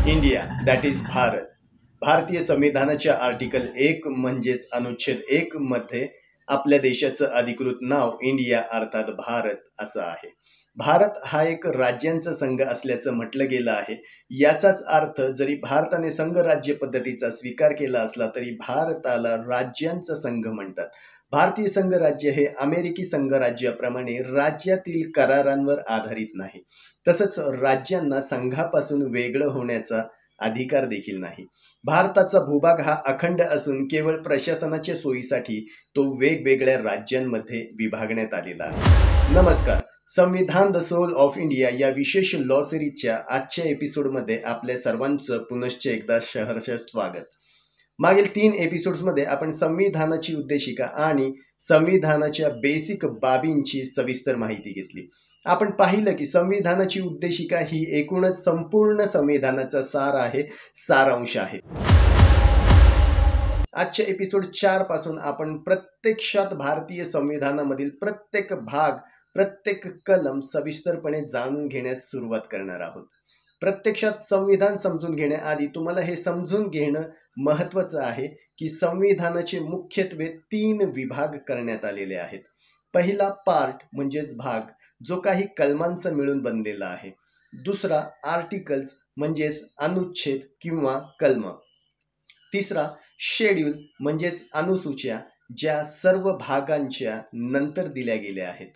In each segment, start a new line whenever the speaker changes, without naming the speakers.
India that is Bharat. भारतीय संविधानाच्या article 1 म्हणजेच अनुच्छेद 1 मध्ये आपल्या देशाचं अधिकृत नाव इंडिया अर्थात भारत असं आहे. भारत हा एक राज्यांचा संघ असल्याचं म्हटलं गेलं आहे. याचाच अर्थ जरी भारताने संघराज्य पद्धतीचा स्वीकार केला असला तरी भारताला राज्यांचा संघ म्हणतात. भारतीय संघराज्य हे अमेरिकी संघराज्याप्रमाणे राज्यातील करारांवर आधारित नाही. तसंच राज्यांना संघापासून वेगळं होण्याचा अधिकार देखील नाही. भारताचा भूभाग हा अखंड असून केवळ प्रशासनाच्या सोयीसाठी तो वेगवेगळ्या राज्यांमध्ये विभागण्यात आलेला आहे. नमस्कार. संविधान द सोल ऑफ इंडिया या विशेष लॉ सिरीजच्या आजच्या एपिसोडमध्ये आपल्या सर्वांचं पुनश्च एकदा सहर्ष स्वागत. मागील 3 एपिसोड्समध्ये आपण संविधानाची उद्देशिका आणि संविधानाच्या बेसिक बाबींची सविस्तर माहिती घेतली. आपण पाहिलं की संविधानाची उद्देशिका ही एकूणच संपूर्ण संविधानाचा सार आहे, सारांश आहे. आजच्या एपिसोड 4 पासून आपण प्रत्यक्षात भारतीय संविधानामधील प्रत्येक भाग, प्रत्येक कलम सविस्तरपणे जाणून घेण्यास सुरुवात करणार आहोत. प्रत्यक्षात संविधान समजून घेण्याआधी तुम्हाला हे समजून घेणं महत्त्वाचं आहे की संविधानाचे मुख्यत्वे 3 विभाग करण्यात आलेले आहेत. पहिला पार्ट म्हणजेच भाग जो काही कलमांचा मिळून बनलेला आहे. दुसरा आर्टिकल्स म्हणजेच अनुच्छेद किंवा कलम. तिसरा शेड्यूल म्हणजेच अनुसूच्या ज्या सर्व भागांच्या नंतर दिल्या गेल्या आहेत.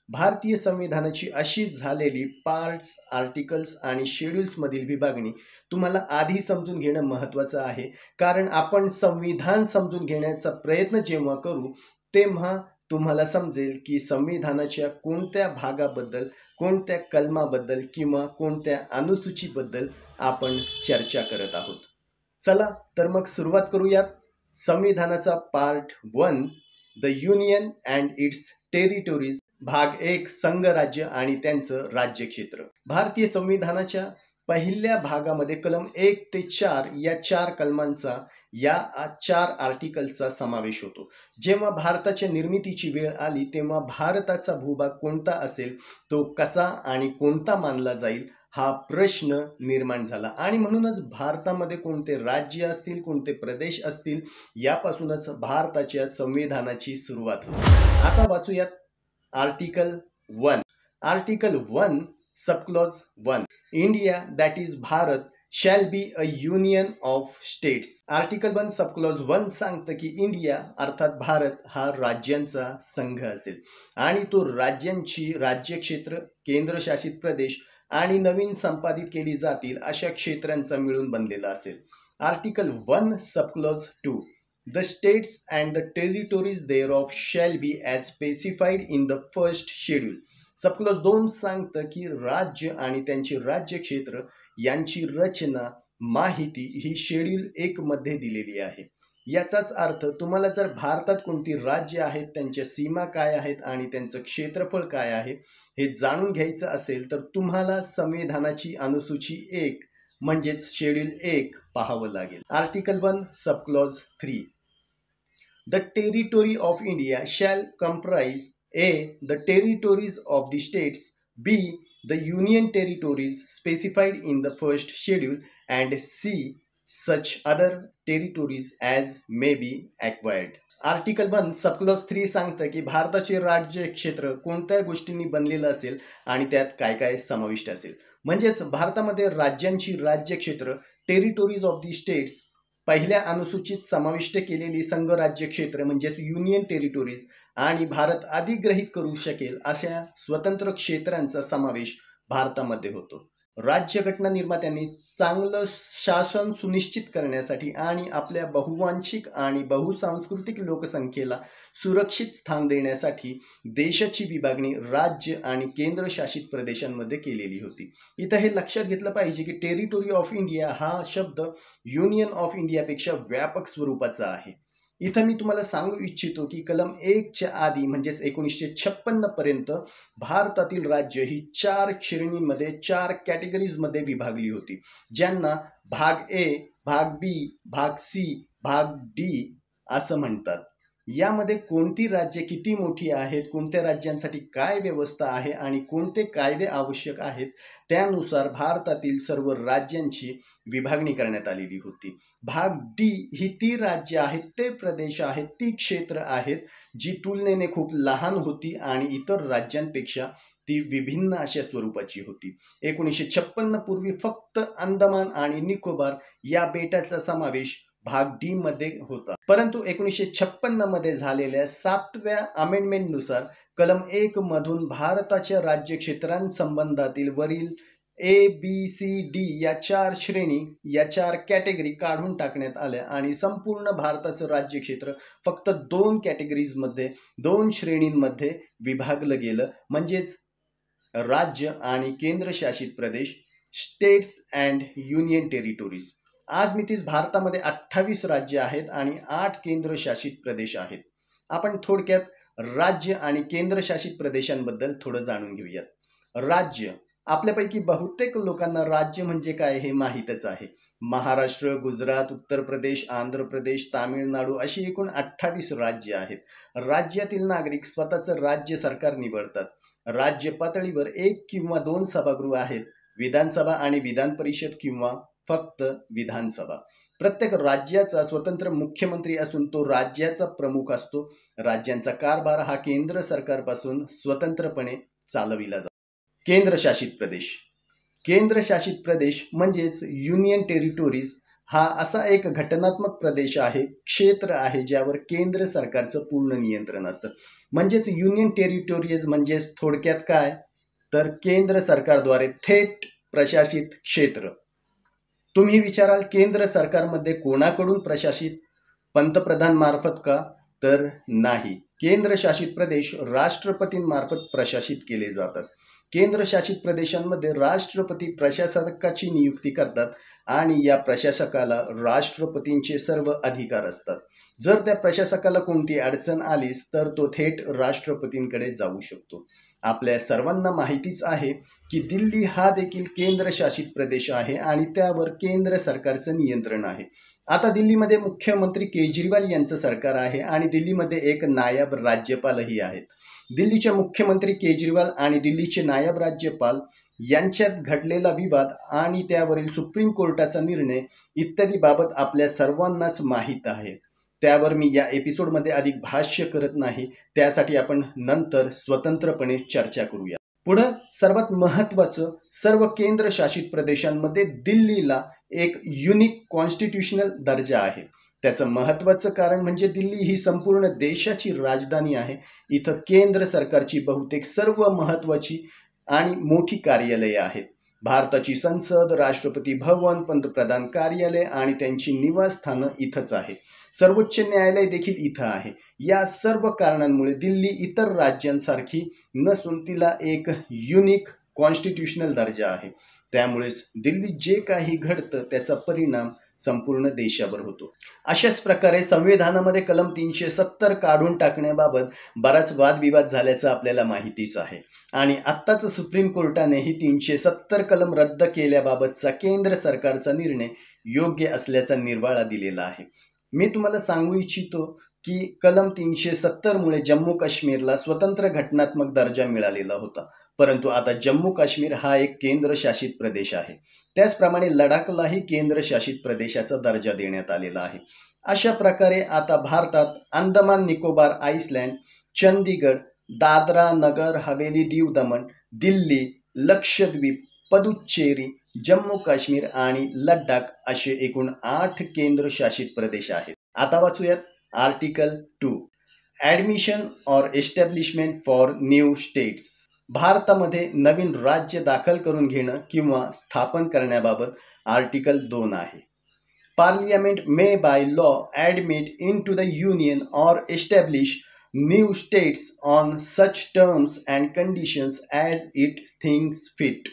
भारतीय संविधानाची अशी झालेली पार्ट्स, आर्टिकल्स आणि शेड्यूल्स मधील विभागणी तुम्हाला आधी समजून घेणं महत्त्वाचं आहे. कारण आपण संविधान समजून घेण्याचा प्रयत्न जेव्हा करू तेव्हा तुम्हाला समजेल की संविधानाच्या कोणत्या भागाबद्दल, कोणत्या कलमाबद्दल किंवा कोणत्या अनुसूचीबद्दल आपण चर्चा करत आहोत. चला तर मग सुरुवात करूयात. संविधानाचा part 1 the union and its territories. भाग 1 संघराज्य आणि त्यांचं राज्यक्षेत्र. भारतीय संविधानाच्या पहिल्या भागामध्ये कलम 1 ते 4 या 4 कलमांचा, या 4 आर्टिकलचा समावेश होतो. जेव्हा भारताच्या निर्मितीची वेळ आली तेव्हा भारताचा भूभाग कोणता असेल, तो कसा आणि कोणता मानला जाईल हा प्रश्न निर्माण झाला आणि म्हणूनच भारतामध्ये कोणते राज्य असतील, कोणते प्रदेश असतील यापासूनच भारताच्या संविधानाची सुरुवात होती. आता वाचूयात article 1. Article 1 subclause 1 India that is Bharat shall be a union of states. Article 1 subclause 1 सांगतं की इंडिया अर्थात भारत हा राज्यांचा संघ असेल आणि तो राज्यांची राज्यक्षेत्र, केंद्रशासित प्रदेश आणि नवीन संपादित केली जातील अशा क्षेत्रांचा मिळून बनलेला असेल. Article 1 subclause 2 The states and the territories thereof shall be as specified in the first schedule. Subclause 2 सांगतं की राज्य आणि त्यांचे राज्यक्षेत्र यांची रचना, माहिती ही शेड्यूल 1 मध्ये दिलेली आहे. याचाच अर्थ तुम्हाला जर भारतात कोणती राज्य आहेत, त्यांच्या सीमा काय आहेत आणि त्यांचं क्षेत्रफळ काय आहे हे जाणून घ्यायचं असेल तर तुम्हाला संविधानाची अनुसूची 1 म्हणजेच शेड्यूल 1 पाहावं लागेल. Article 1 subclause 3 The territory of India shall comprise A. The territories of the states, B. The union territories specified in the first schedule, and C. Such other territories as may be acquired. Article 1 subclause 3 सांगतं की भारताचे राज्य क्षेत्र कोणत्या गोष्टींनी बनलेलं असेल आणि त्यात काय काय समाविष्ट असेल. म्हणजेच भारतामध्ये राज्यांची राज्यक्षेत्र, टेरिटोरीज ऑफ दी स्टेट्स, पहिल्या अनुसूचित समाविष्ट केलेली संघ राज्य क्षेत्र म्हणजेच युनियन टेरिटोरीज आणि भारत अधिग्रहित करू शकेल अशा स्वतंत्र क्षेत्रांचा समावेश भारतामध्ये होतो. राज्यघटना निर्मात्यांनी चांगलं शासन सुनिश्चित करण्यासाठी आणि आपल्या बहुवांशिक आणि बहुसांस्कृतिक लोकसंख्येला सुरक्षित स्थान देण्यासाठी देशाची विभागणी राज्य आणि केंद्रशासित प्रदेशांमध्ये केलेली होती. इथं हे लक्षात घेतलं पाहिजे की टेरिटोरी ऑफ इंडिया हा शब्द युनियन ऑफ इंडियापेक्षा व्यापक स्वरूपाचा आहे. इथं मी तुम्हाला सांगू इच्छितो की कलम 1 च्या आधी म्हणजेच 1956 पर्यंत भारतातील राज्य ही 4 श्रेणींमध्ये, 4 कॅटेगरीजमध्ये विभागली होती, ज्यांना भाग ए, भाग बी, भाग सी, भाग डी असं म्हणतात. यामध्ये कोणती राज्ये किती मोठी आहेत, कोणत्या राज्यांसाठी काय व्यवस्था आहे आणि कोणते कायदे आवश्यक आहेत, त्यानुसार भारतातील सर्व राज्यांची विभागणी करण्यात आलेली होती. भाग डी ही ती राज्य आहेत, ते प्रदेश आहेत, ती क्षेत्र आहेत जी तुलनेने खूप लहान होती आणि इतर राज्यांपेक्षा ती विभिन्न अशा स्वरूपाची होती. 1956 पूर्वी फक्त अंदमान आणि निकोबार या बेटाचा समावेश भाग डी मध्ये होता. परंतु 1956 मध्ये झालेल्या 7व्या अमेंडमेंटनुसार कलम 1 मधून भारताच्या राज्यक्षेत्रांसंबंधातील वरील ए बी सी डी या 4 श्रेणी या 4 कॅटेगरी काढून टाकण्यात आल्या आणि संपूर्ण भारताचं राज्यक्षेत्र फक्त 2 कॅटेगरीजमध्ये 2 श्रेणींमध्ये विभागलं गेलं, म्हणजेच राज्य आणि केंद्रशासित प्रदेश, स्टेट्स अँड युनियन टेरिटोरीज. आज मितीस भारतामध्ये 28 राज्य आहेत आणि 8 केंद्रशासित प्रदेश आहेत. आपण थोडक्यात राज्य आणि केंद्रशासित प्रदेशांबद्दल थोडं जाणून घेऊयात. राज्य, आपल्यापैकी बहुतेक लोकांना राज्य म्हणजे काय हे माहीतच आहे. महाराष्ट्र, गुजरात, उत्तर प्रदेश, आंध्र प्रदेश, तामिळनाडू अशी एकूण 28 राज्य आहेत. राज्यातील नागरिक स्वतःचं राज्य सरकार निवडतात. राज्य पातळीवर 1 किंवा 2 सभागृह आहेत, विधानसभा आणि विधान परिषद किंवा फक्त विधानसभा. प्रत्येक राज्याचा स्वतंत्र मुख्यमंत्री असून तो राज्याचा प्रमुख असतो. राज्यांचा कारभार हा केंद्र सरकारपासून स्वतंत्रपणे चालविला जातो. केंद्रशासित प्रदेश, केंद्रशासित प्रदेश म्हणजेच युनियन टेरिटोरीज हा असा एक घटनात्मक प्रदेश आहे, क्षेत्र आहे ज्यावर केंद्र सरकारचं पूर्ण नियंत्रण असतं. म्हणजेच युनियन टेरिटोरीज म्हणजेच थोडक्यात काय तर केंद्र सरकारद्वारे थेट प्रशासित क्षेत्र. तुम्ही विचाराल केंद्र सरकारमध्ये कोणाकडून प्रशासित? पंतप्रधान मार्फत का? तर नाही. केंद्रशासित प्रदेश राष्ट्रपतींमार्फत प्रशासित केले जातात. केंद्रशासित प्रदेशांमध्ये राष्ट्रपती प्रशासकाची नियुक्ती करतात आणि या प्रशासकाला राष्ट्रपतींचे सर्व अधिकार असतात. जर त्या प्रशासकाला कोणती अडचण आलीच तर तो थेट राष्ट्रपतींकडे जाऊ शकतो. आपल्या सर्वांना माहितीच आहे की दिल्ली हा देखील केंद्रशासित प्रदेश आहे आणि त्यावर केंद्र सरकारचं नियंत्रण आहे. आता दिल्लीमध्ये मुख्यमंत्री केजरीवाल यांचं सरकार आहे आणि दिल्लीमध्ये एक नायब राज्यपालही आहेत. दिल्लीचे मुख्यमंत्री केजरीवाल आणि दिल्लीचे नायब राज्यपाल यांच्यात घडलेला विवाद आणि त्यावरील सुप्रीम कोर्टाचा निर्णय इत्यादी बाबत आपल्या सर्वांनाच माहीत आहे. त्यावर मी या एपिसोडमध्ये अधिक भाष्य करत नाही, त्यासाठी आपण नंतर स्वतंत्रपणे चर्चा करूया. पुढं सर्वात महत्त्वाचं, सर्व केंद्रशासित प्रदेशांमध्ये दिल्लीला एक युनिक कॉन्स्टिट्यूशनल दर्जा आहे. त्याचं महत्त्वाचं कारण म्हणजे दिल्ली ही संपूर्ण देशाची राजधानी आहे. इथं केंद्र सरकारची बहुतेक सर्व महत्त्वाची आणि मोठी कार्यालये आहेत. भारताची संसद, राष्ट्रपती भवन, पंतप्रधान कार्यालय आणि त्यांची निवासस्थानं इथंच आहे. सर्वोच्च न्यायालय देखील इथं आहे. या सर्व कारणांमुळे दिल्ली इतर राज्यांसारखी नसून तिला एक युनिक कॉन्स्टिट्यूशनल दर्जा आहे. त्यामुळेच दिल्लीत जे काही घडतं त्याचा परिणाम संपूर्ण देशावर होतो. अशाच प्रकारे संविधानामध्ये कलम 370 काढून टाकण्याबाबत बराच वादविवाद झाल्याचं आपल्याला माहितीच आहे आणि आत्ताच सुप्रीम कोर्टानेही 370 कलम रद्द केल्याबाबतचा केंद्र सरकारचा निर्णय योग्य असल्याचा निर्वाळा दिलेला आहे. मी तुम्हाला सांगू इच्छितो की कलम 370 मुळे जम्मू काश्मीरला स्वतंत्र घटनात्मक दर्जा मिळालेला होता, परंतु आता जम्मू काश्मीर हा एक केंद्रशासित प्रदेश आहे. त्याचप्रमाणे लडाखलाही केंद्रशासित प्रदेशाचा दर्जा देण्यात आलेला आहे. अशा प्रकारे आता भारतात अंदमान निकोबार आईसलँड, चंदीगड, दादरा नगर हवेली, दीव दमण, दिल्ली, लक्षद्वीप, पुदुच्चेरी, जम्मू काश्मीर आणि लडाख असे एकूण 8 केंद्रशासित प्रदेश आहेत. आता वाचूयात article 2, admission or establishment for new states. भारतामध्ये नवीन राज्य दाखल करून घेणं किंवा स्थापन करण्याबाबत आर्टिकल 2 आहे. Parliament may by law admit into the union or establish new states on such terms and conditions as it thinks fit.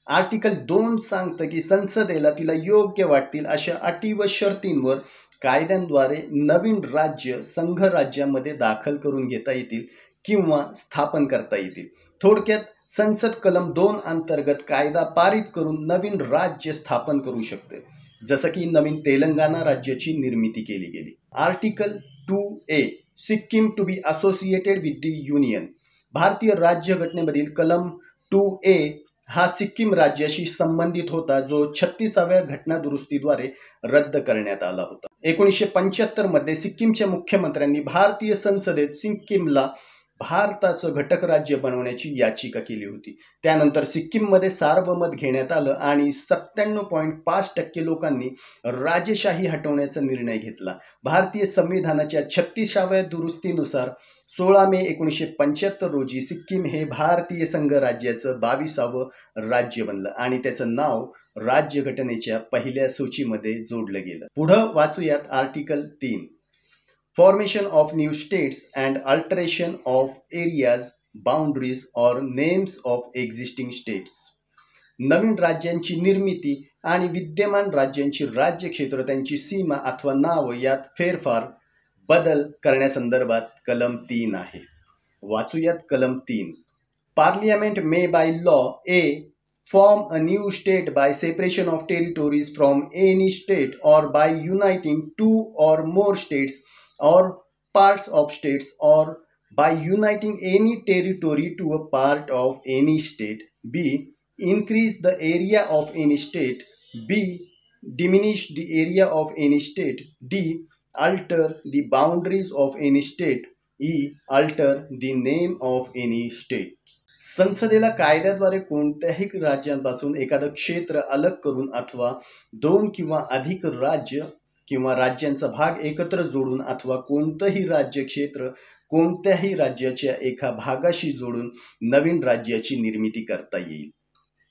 Article 2 सांगतं की संसदेला तिला योग्य वाटतील अशा अटी व शर्तींवर कायद्यांद्वारे नवीन राज्य संघ राज्यामध्ये दाखल करून घेता येतील किंवा स्थापन करता येतील. थोडक्यात संसद कलम 2 अंतर्गत कायदा पारित करून नवीन राज्य स्थापन करू शकते, जसं की नवीन तेलंगणा राज्याची निर्मिती केली गेली. Article 2A Sikkim to be associated with the union. भारतीय राज्यघटनेमधील कलम 2A हा सिक्कीम राज्याशी संबंधित होता, जो 36व्या घटना दुरुस्तीद्वारे रद्द करण्यात आला होता. 1975 मध्ये सिक्कीमच्या मुख्यमंत्र्यांनी भारतीय संसदेत सिक्कीमला भारताचं घटक राज्य बनवण्याची याचिका केली होती. त्यानंतर सिक्कीममध्ये सार्वमत घेण्यात आलं आणि 97.5% लोकांनी राजेशाही हटवण्याचा निर्णय घेतला. भारतीय संविधानाच्या 36व्या दुरुस्तीनुसार 16 मे 1975 रोजी सिक्कीम हे भारतीय संघराज्याचं 22वं राज्य बनलं आणि त्याचं नाव राज्यघटनेच्या पहिल्या सूचीमध्ये जोडलं गेलं. पुढं वाचूयात article 3. Formation of new states and alteration of areas, boundaries or names of existing states. नवीन राज्यांची निर्मिती आणि विद्यमान राज्यांची राज्यक्षेत्र, त्यांची सीमा अथवा नाव यात फेरफार बदल करण्यासंदर्भात कलम 3 आहे. वाचूयात कलम 3. Parliament may by law a form a new state by separation of territories from any state or by uniting two or more states or parts of states or by uniting any territory to a part of any state. B. Increase the area of any state. B. Diminish the area of any state. D. Alter the boundaries of any state. E. Alter the name of any state. संसदेला कायद्याद्वारे कोणत्याही राज्यांपासून एखादं क्षेत्र अलग करून अथवा दोन किंवा अधिक राज्य किंवा राज्यांचा भाग एकत्र जोडून अथवा कोणतंही राज्य क्षेत्र कोणत्याही राज्याच्या एका भागाशी जोडून नवीन राज्याची निर्मिती करता येईल.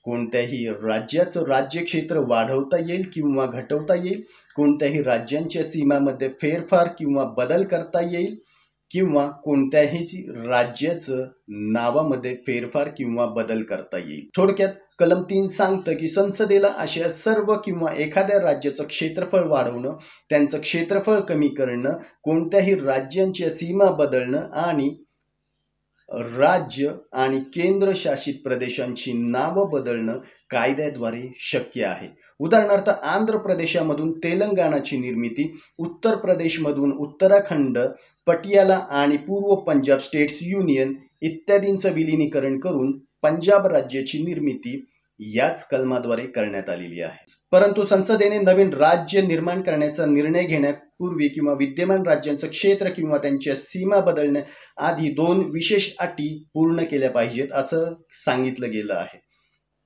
कोणत्याही राज्याचं राज्यक्षेत्र वाढवता येईल किंवा घटवता येईल. कोणत्याही राज्यांच्या सीमामध्ये फेरफार किंवा बदल करता येईल किंवा कोणत्याही राज्याचं नावामध्ये फेरफार किंवा बदल करता येईल. थोडक्यात कलम 3 सांगतं की संसदेला अशा सर्व किंवा एखाद्या राज्याचं क्षेत्रफळ वाढवणं, त्यांचं क्षेत्रफळ कमी करणं, कोणत्याही राज्यांच्या सीमा बदलणं आणि राज्य आणि केंद्रशासित प्रदेशांची नावं बदलणं कायद्याद्वारे शक्य आहे. उदाहरणार्थ आंध्र प्रदेशामधून तेलंगणाची निर्मिती, उत्तर प्रदेशमधून उत्तराखंड, पटियाला आणि पूर्व पंजाब स्टेट्स युनियन इत्यादींचं विलिनीकरण करून पंजाब राज्याची निर्मिती याच कलमाद्वारे करण्यात आलेली आहे. परंतु संसदेने नवीन राज्य निर्माण करण्याचा निर्णय घेण्यापूर्वी किंवा विद्यमान राज्यांचं क्षेत्र किंवा त्यांच्या सीमा बदलण्याआधी 2 विशेष अटी पूर्ण केल्या पाहिजेत असं सांगितलं गेलं आहे.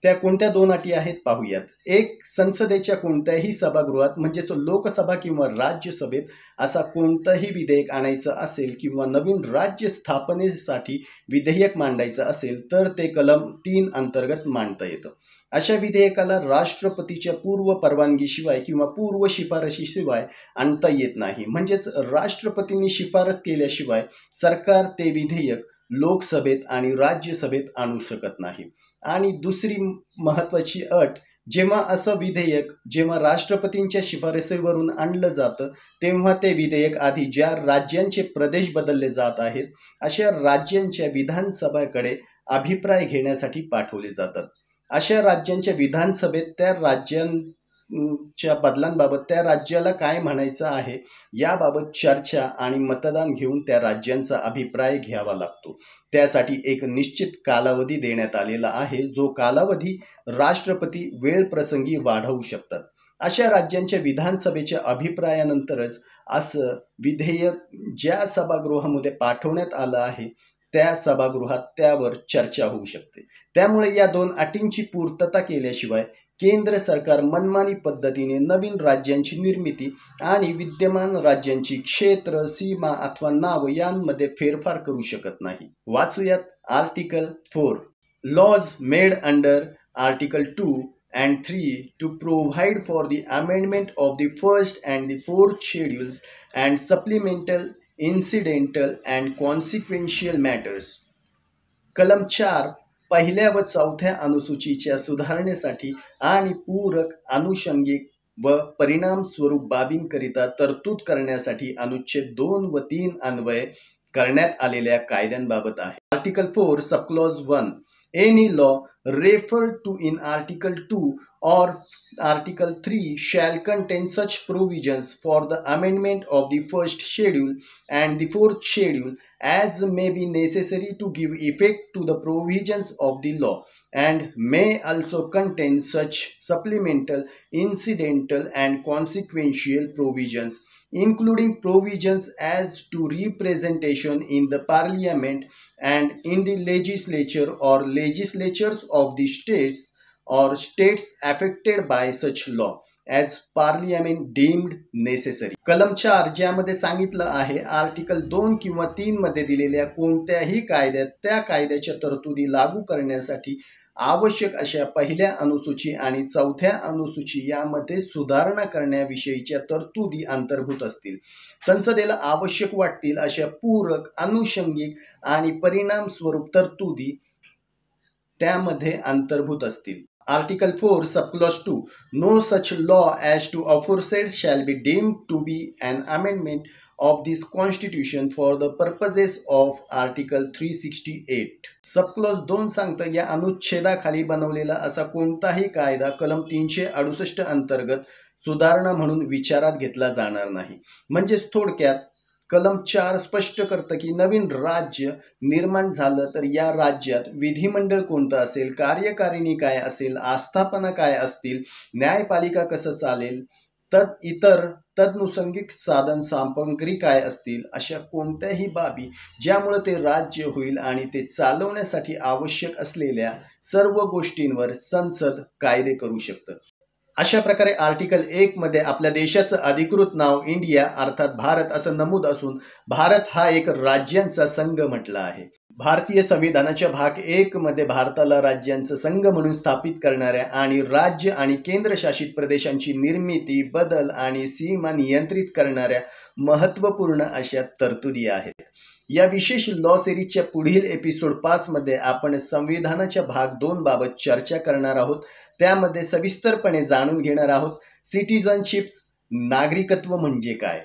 त्या कोणत्या 2 अटी आहेत पाहूयात. एक, संसदेच्या कोणत्याही सभागृहात म्हणजेच लोकसभा किंवा राज्यसभेत असा कोणतंही विधेयक आणायचं असेल किंवा नवीन राज्य स्थापनेसाठी विधेयक मांडायचं असेल तर ते कलम 3 अंतर्गत मांडता येतं. अशा विधेयकाला राष्ट्रपतीच्या पूर्व परवानगीशिवाय किंवा पूर्व शिफारशीशिवाय आणता येत नाही. म्हणजेच राष्ट्रपतींनी शिफारस केल्याशिवाय सरकार ते विधेयक लोकसभेत आणि राज्यसभेत आणू शकत नाही. आणि दुसरी महत्त्वाची अट, जेव्हा असं विधेयक जेव्हा राष्ट्रपतींच्या शिफारसीवरून आणलं जातं तेव्हा ते विधेयक आधी ज्या राज्यांचे प्रदेश बदलले जात आहेत अशा राज्यांच्या विधानसभाकडे अभिप्राय घेण्यासाठी पाठवले जातात. अशा राज्यांच्या विधानसभेत त्या राज्यांच्या बदलांबाबत त्या राज्याला काय म्हणायचं आहे याबाबत चर्चा आणि मतदान घेऊन त्या राज्यांचा अभिप्राय घ्यावा लागतो. त्यासाठी एक निश्चित कालावधी देण्यात आलेला आहे, जो कालावधी राष्ट्रपती वेळ प्रसंगी वाढवू शकतात. अशा राज्यांच्या विधानसभेच्या अभिप्रायानंतरच असं विधेयक ज्या सभागृहामध्ये पाठवण्यात आलं आहे त्या सभागृहात त्यावर चर्चा होऊ शकते. त्यामुळे या 2 अटींची पूर्तता केल्याशिवाय केंद्र सरकार मनमानी पद्धतीने नवीन राज्यांची निर्मिती आणि विद्यमान राज्यांची क्षेत्र, सीमा अथवा नाव यांमध्ये फेरफार करू शकत नाही. वाचूयात article 4. Laws made under article 2 and 3 to provide for the amendment of the first and the fourth schedules and supplemental, incidental and consequential matters. कलम 4 पहिल्या व चौथ्या अनुसूचीच्या सुधारणेसाठी आणि पूरक, अनुषंगिक व परिणाम स्वरूप बाबींकरिता तरतूद करण्यासाठी अनुच्छेद 2 व 3 अन्वये करण्यात आलेल्या कायद्यांबाबत आहे. Article 4 subclause 1 Any law referred to in Article 2 or Article 3 shall contain such provisions for the amendment of the first schedule and the fourth schedule as may be necessary to give effect to the provisions of the law, and may also contain such supplemental, incidental, and consequential provisions, including provisions as to representation in the parliament and in the legislature or legislatures of the states or states affected by such law as parliament deemed necessary. कलम 4 ज्यामध्ये सांगितलं आहे article 2 किंवा 3 मध्ये दिलेल्या कोणत्याही कायद्यात त्या कायद्याच्या तरतुदी लागू करण्यासाठी आवश्यक अशा पहिल्या अनुसूची आणि चौथ्या अनुसूची यामध्ये सुधारणा करण्याविषयीच्या तरतुदी अंतर्भूत असतील. संसदेला आवश्यक वाटतील अशा पूरक, अनुषंगिक आणि परिणाम स्वरूप तरतुदी त्यामध्ये अंतर्भूत असतील. Article 4, Subclause 2. No such law as to aforesaid shall be deemed to be an amendment of this Constitution for the purposes of Article 368. Subclause 2 सांगतं या अनुच्छेदाखाली बनवलेला असा कोणताही कायदा कलम 368 अंतर्गत सुधारणा म्हणून विचारात घेतला जाणार नाही. म्हणजेच थोडक्यात कलम 4 स्पष्ट करतं की नवीन राज्य निर्माण झालं तर या राज्यात विधिमंडळ कोणतं असेल, कार्यकारिणी काय असेल, आस्थापना काय असतील, न्यायपालिका कसं चालेल, इतर तदनुषंगिक साधन सामग्री काय असतील, अशा कोणत्याही बाबी ज्यामुळे ते राज्य होईल आणि ते चालवण्यासाठी आवश्यक असलेल्या सर्व गोष्टींवर संसद कायदे करू शकतं. अशा प्रकारे आर्टिकल 1 मध्ये आपल्या देशाचं अधिकृत नाव इंडिया अर्थात भारत असं नमूद असून भारत हा एक राज्यांचा संघ म्हटला आहे. भारतीय संविधानाच्या भाग 1 मध्ये भारताला राज्यांचा संघ म्हणून स्थापित करणाऱ्या आणि राज्य आणि केंद्रशासित प्रदेशांची निर्मिती, बदल आणि सीमा नियंत्रित करणाऱ्या महत्त्वपूर्ण अशा तरतुदी आहेत. या विशेष लॉ सिरीजच्या पुढील एपिसोड 5 मध्ये आपण संविधानाच्या भाग 2 बाबत चर्चा करणार आहोत. त्यामध्ये सविस्तरपणे जाणून घेणार आहोत सिटिझनशिप्स, नागरिकत्व म्हणजे काय,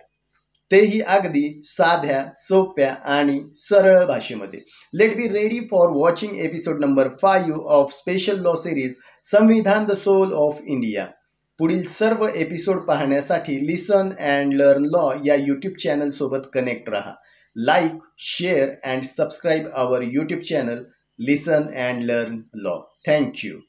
तेही अगदी साध्या, सोप्या आणि सरळ भाषेमध्ये. Let be ready for watching episode number 5 of special law series Samvidhan the soul of India. पुढील सर्व एपिसोड पाहण्यासाठी लिसन अँड लर्न लॉ या यूट्यूब चॅनल सोबत कनेक्ट रहा. Like, share and subscribe our YouTube channel listen and learn law. Thank you.